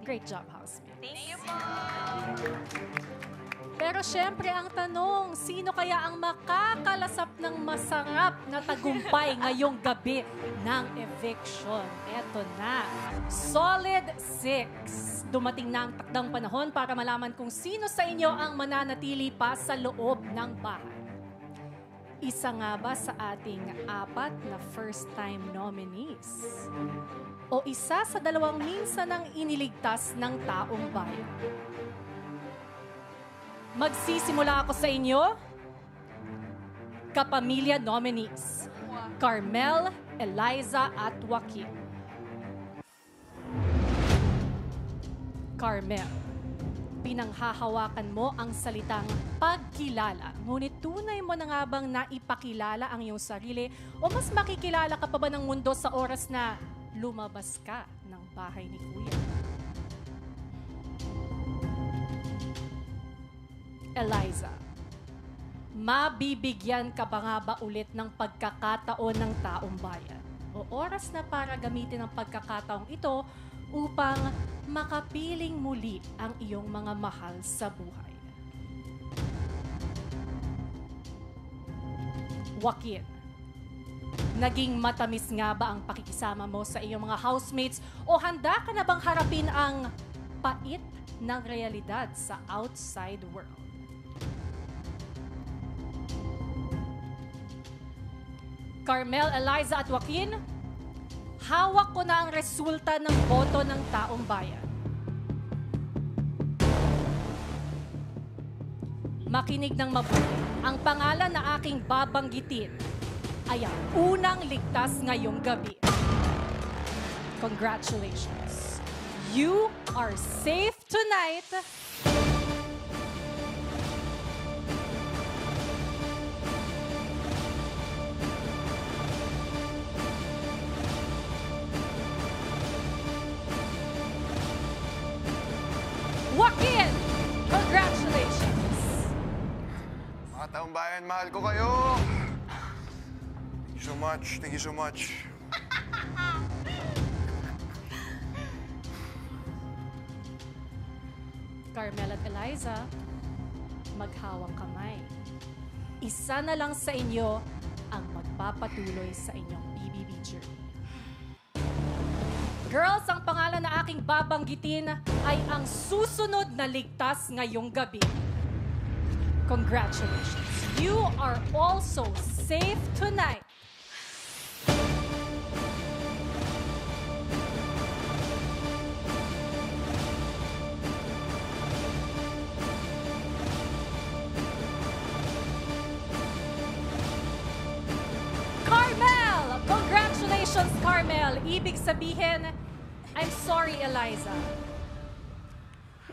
Great job, housemates. Thank you po. Pero syempre ang tanong, sino kaya ang makakalasap ng masarap na tagumpay ngayong gabi ng eviction? Eto na, Solid 6. Dumating na ang takdang panahon para malaman kung sino sa inyo ang mananatili pa sa loob ng bahay. Isa nga ba sa ating 4 na first-time nominees? O isa sa 2 minsan ang iniligtas ng taong bayan? Magsisimula ako sa inyo. Kapamilya nominees. Carmel, Eliza at Joaquin. Carmel, pinanghahawakan mo ang salitang pagkilala. Ngunit tunay mo na nga bang naipakilala ang iyong sarili o mas makikilala ka pa ba ng mundo sa oras na lumabas ka ng bahay ni Kuya? Eliza, mabibigyan ka ba nga ba ulit ng pagkakataon ng taong bayan? O oras na para gamitin ang pagkakataong ito upang makapiling muli ang iyong mga mahal sa buhay? Joaquin, naging matamis nga ba ang pakikisama mo sa iyong mga housemates o handa ka na bang harapin ang pait ng realidad sa outside world? Carmel, Eliza at Joaquin, hawak ko na ang resulta ng boto ng taong bayan. Makinig ng mabuti. Ang pangalan na aking babanggitin ay ang unang ligtas ngayong gabi. Congratulations. You are safe tonight. Joaquin! Congratulations! Mga taong bayan, mahal ko kayo! Thank you so much. Thank you so much. Carmel at Eliza, maghawak kamay. Isa na lang sa inyo ang magpapatuloy sa inyong BBB journey. Girls, ang pangalan na aking babanggitin ay ang susunod na ligtas ngayong gabi. Congratulations. You are also safe tonight. Carmel! Congratulations, Carmel. Ibig sabihin, I'm sorry, Eliza.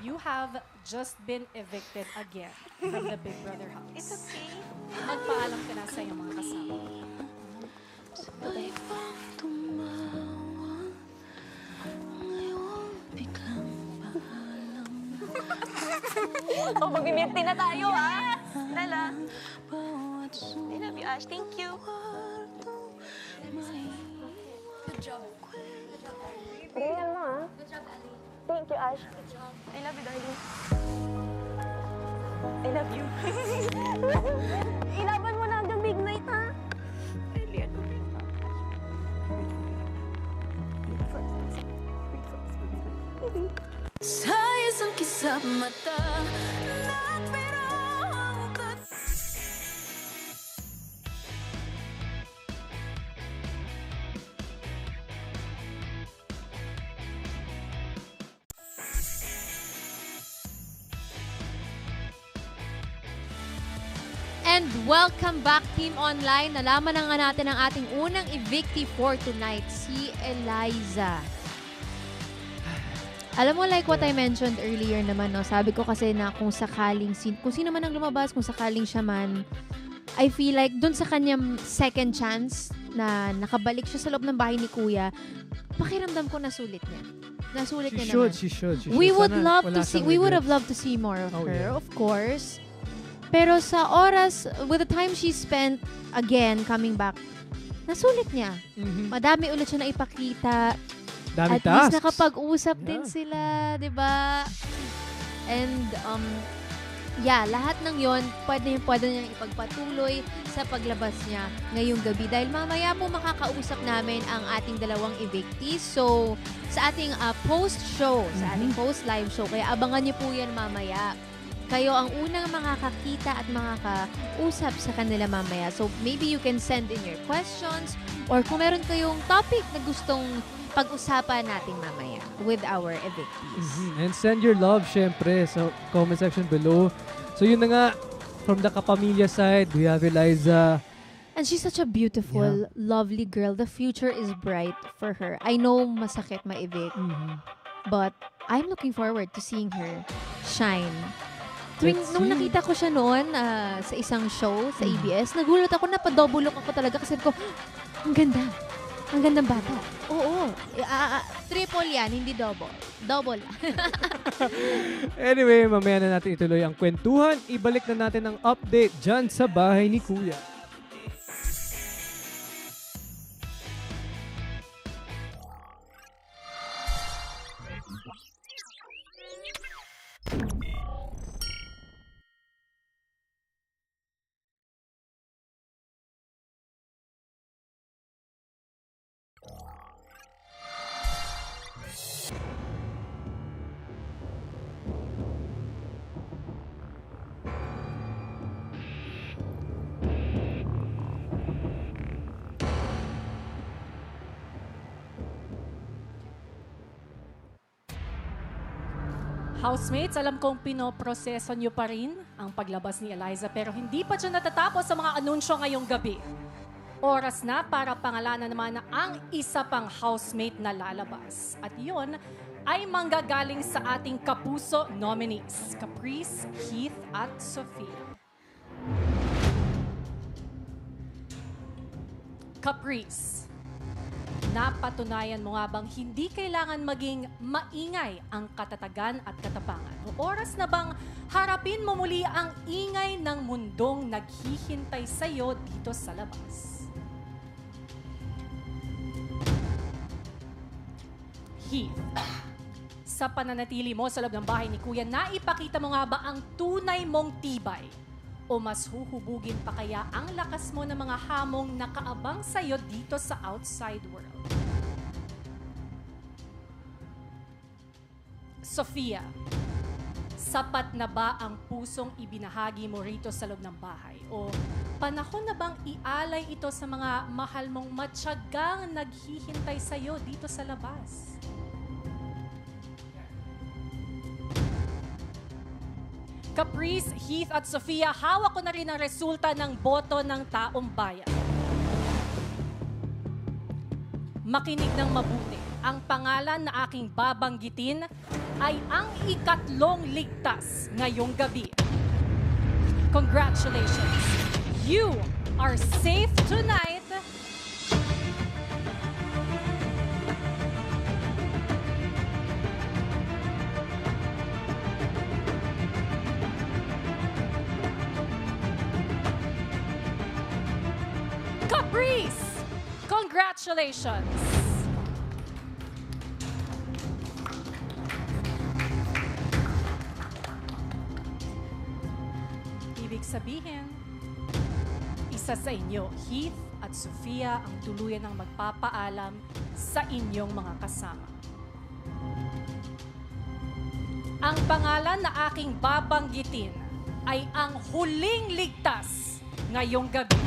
You have just been evicted again from the Big Brother house. It's okay. Magpaalam ka na sa iyong mga kasama. Sabay pang tumawag, ngayon biglang paalam. O, mag-meeting na tayo, ha? Lala. Bawat I love you, Ash. Thank you. suwarto, may Tingnan mo, ha? Thank you, Ash. I love you, darling. I love you. Ilaban mo na hanggang midnight, ha? Really, I love you. sa isang kisap mata, pero ang And welcome back, Team Online. Nalaman na nga natin ang ating unang evictee for tonight, si Eliza. Alam mo, like what I mentioned earlier naman, no? Sabi ko kasi na kung sakaling, kung sino man ang lumabas, kung sakaling siya man, I feel like dun sa kanyang second chance na nakabalik siya sa loob ng bahay ni Kuya, pakiramdam ko nasulit niya. Nasulit niya naman. She should. We would Sana love wala to see, siyang we would have regrets. loved to see more of Oh, her, yeah. of course. Pero sa oras, with the time she spent again coming back, nasulit niya. Mhm. Madami ulit siya na ipakita. Daming At least tasks. nakapag-usap din Yeah. sila, di ba? And, lahat ng yon pwede niyang ipagpatuloy sa paglabas niya ngayong gabi. Dahil mamaya po makakausap namin ang ating dalawang evictees. So, sa ating post-show, sa ating post-live show. Kaya abangan niyo po yan mamaya. Kayo ang unang makakakita at makakausap sa kanila mamaya. So, maybe you can send in your questions or kung meron kayong topic na gustong pag-usapan natin mamaya with our evictees. And send your love, syempre, sa comment section below. So yun na nga, from the Kapamilya side, we have Eliza. And she's such a beautiful, lovely girl. The future is bright for her. I know masakit ma-evict, but I'm looking forward to seeing her shine. Nung nakita ko siya noon sa isang show sa ABS, nagulat ako, napadouble look ako talaga kasi ko, ang ganda. Ang gandang bata. Oo. Triple yan, hindi double. Double. Anyway, mamaya na natin ituloy ang kwentuhan. Ibalik na natin ang update dyan sa bahay ni Kuya. Housemates, alam kong pinoproseso nyo pa rin ang paglabas ni Eliza pero hindi pa siya natatapos sa mga anunsyo ngayong gabi. Oras na para pangalanan naman ang isa pang housemate na lalabas. At yun ay manggagaling sa ating kapuso nominees, Caprice, Heath at Sophia. Caprice, napatunayan mo nga bang hindi kailangan maging maingay ang katatagan at katapangan? O oras na bang harapin mo muli ang ingay ng mundong naghihintay sa'yo dito sa labas? Heath, sa pananatili mo sa loob ng bahay ni Kuya, naipakita mo nga ba ang tunay mong tibay? O mas huhubugin pa kaya ang lakas mo ng mga hamong nakaabang sa'yo dito sa outside world? Sophia, sapat na ba ang pusong ibinahagi mo rito sa loob ng bahay? O panahon na bang ialay ito sa mga mahal mong matyagang naghihintay sa'yo dito sa labas? Caprice, Heath at Sophia, hawak ko na rin ang resulta ng boto ng taong bayan. Makinig ng mabuti. Ang pangalan na aking babanggitin ay ang ikatlong ligtas ngayong gabi. Congratulations! You are safe tonight. Caprice! Congratulations! Ibig sabihin, isa sa inyo, Heath at Sophia, ang tuluyan ng magpapaalam sa inyong mga kasama. Ang pangalan na aking babanggitin ay ang huling ligtas ngayong gabi.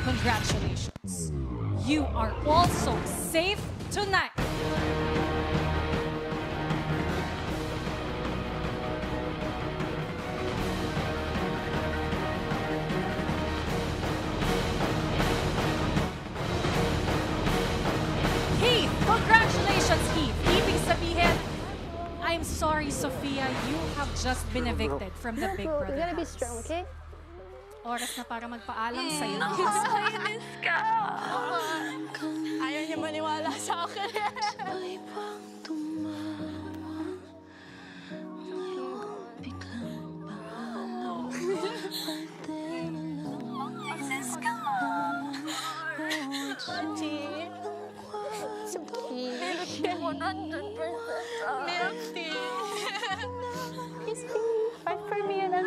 Congratulations. You are also safe tonight. Heath, congratulations, Heath. Ibig sabihin, I'm sorry, Sophia, you have just been evicted from the Big Bro, Brother you gotta be house. strong, okay? Oras na para magpaalam sa'yo. Nakakainis ka. Ayaw niya maniwala sa akin. Sabay pang tumawa. Ngayon biglang pangalaw. Pati na lang. Alis ka. Milk tea. Fight for me and I'm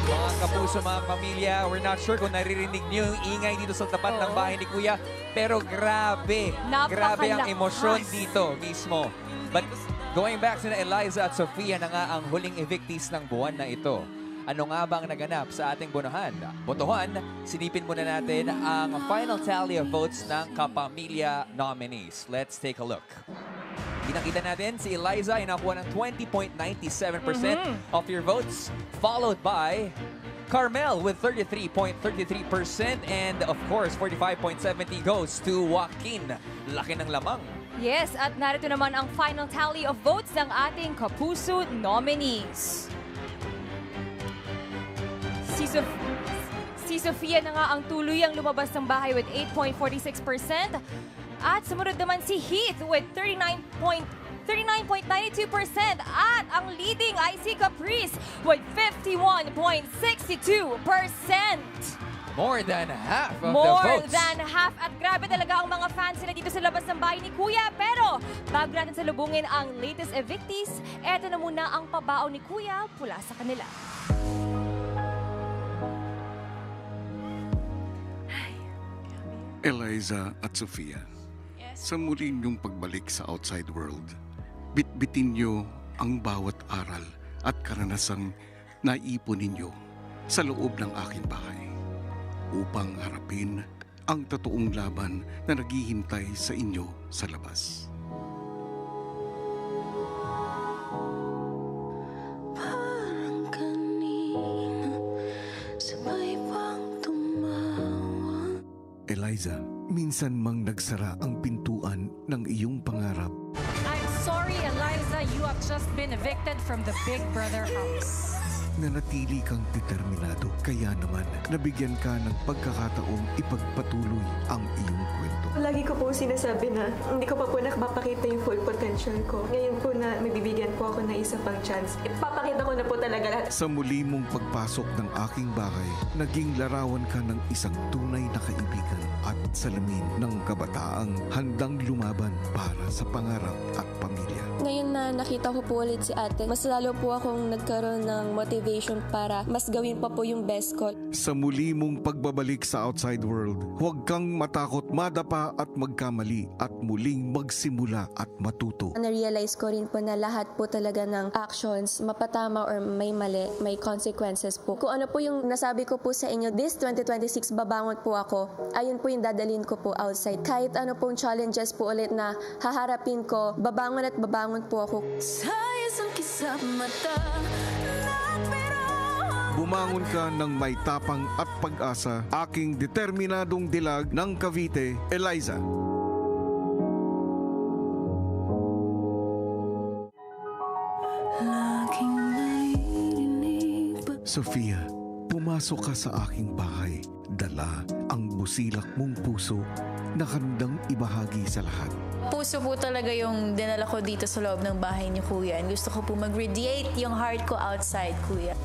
Mga kapuso, mga pamilya, we're not sure kung naririnig niyo yung ingay dito sa tapat ng bahay ni Kuya. Pero grabe, grabe ang emosyon dito mismo. But going back to Eliza at Sofia na nga ang huling evictees ng buwan na ito. Ano nga ba ang naganap sa ating botohan? Sinipin muna natin ang final tally of votes ng Kapamilya nominees. Let's take a look. Pinakita natin si Eliza ay nakuha ng 20.97% of your votes, followed by Carmel with 33.33% and of course 45.70 goes to Joaquin. Laki ng lamang. Yes, at narito naman ang final tally of votes ng ating Kapuso nominees. Si Sofia na nga ang tuluyang lumabas ng bahay with 8.46%. At sumunod naman si Heath with 39.92%. At ang leading ay si Caprice with 51.62%. More than half of the More votes. than half. At grabe talaga ang mga fans nila dito sa labas ng bahay ni Kuya. Pero bago natin salubungin ang latest evictees, eto na muna ang pabaon ni Kuya mula sa kanila. Eliza at Sofia, sa muli niyong pagbalik sa outside world, bitbitin niyo ang bawat aral at karanasang naipon ninyo sa loob ng aking bahay upang harapin ang totoong laban na naghihintay sa inyo sa labas. Parang kanina, sabay pang tumawa. Eliza, minsan mang nagsara ang pintuan ng iyong pangarap. I'm sorry, Eliza, you have just been evicted from the Big Brother house. Nanatili kang determinado, kaya naman nabigyan ka ng pagkakataong ipagpatuloy ang iyong kwento. Lagi ko po sinasabi na hindi ko pa po nakapapakita yung full potential ko. Ngayon po na mabibigyan po ako ng isa pang chance, ipapakita ko na po talaga lahat. Sa muli mong pagpasok ng aking bahay, naging larawan ka ng isang tunay na kaibigan at salamin ng kabataang handang lumaban para sa pangarap at pamilya. Ngayon na nakita ko po ulit si ate, mas lalo po akong nagkaroon ng motivation para mas gawin pa po yung best ko. Sa muli mong pagbabalik sa outside world, huwag kang matakot madapa at magkamali at muling magsimula at matuto. Na-realize ko rin po na lahat po talaga ng actions, mapatama or may mali, may consequences po. Kung ano po yung nasabi ko po sa inyo, this 2026 babangon po ako, ayun po yung dadalhin ko po outside. Kahit ano pong challenges po ulit na haharapin ko, babangon at babangon po ako. Sa isang kisap mata, Bumangon ka ng may tapang at pag-asa, aking determinadong dilag ng Cavite, Eliza. laging naiinig pa. Sofia, pumasok ka sa aking bahay. Dala ang busilak mong puso na handang ibahagi sa lahat. Puso po talaga yung dinala ko dito sa loob ng bahay ni Kuya. And gusto ko po mag-radiate yung heart ko outside, Kuya.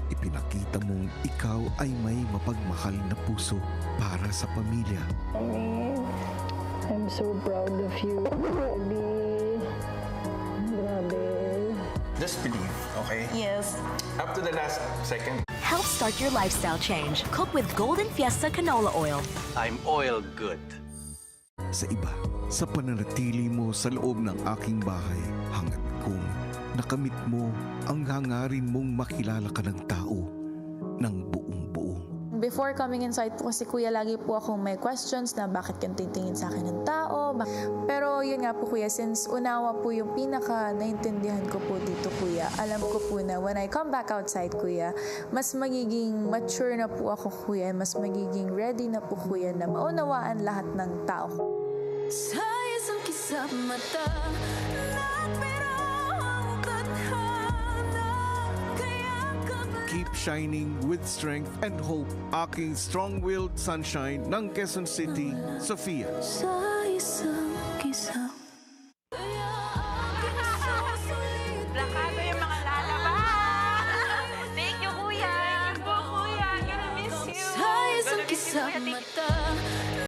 Ipinakita mong ikaw ay may mapagmahal na puso para sa pamilya. I'm so proud of you. Grabe. Just believe, okay? Yes. Up to the last second. Help start your lifestyle change. Cook with Golden Fiesta Canola Oil. I'm oil good. Sa iba, sa pananatili mo sa loob ng aking bahay, hangad kong nakamit mo ang hangarin mong makilala ka ng tao ng buong buo. Before coming inside po kasi Kuya, lagi po akong may questions na bakit ganito yung tingin sa akin ng tao. Pero yun nga po Kuya, since unawa po yung pinaka naintindihan ko po dito Kuya, alam ko po na when I come back outside Kuya, mas magiging mature na po ako Kuya, mas magiging ready na po Kuya na maunawaan lahat ng tao. Sa isang kisap mata, pero ang tadhana, kaya ka ba? Keep shining with strength and hope. Aking strong-willed sunshine ng Quezon City, Sofia. Sa isang kisap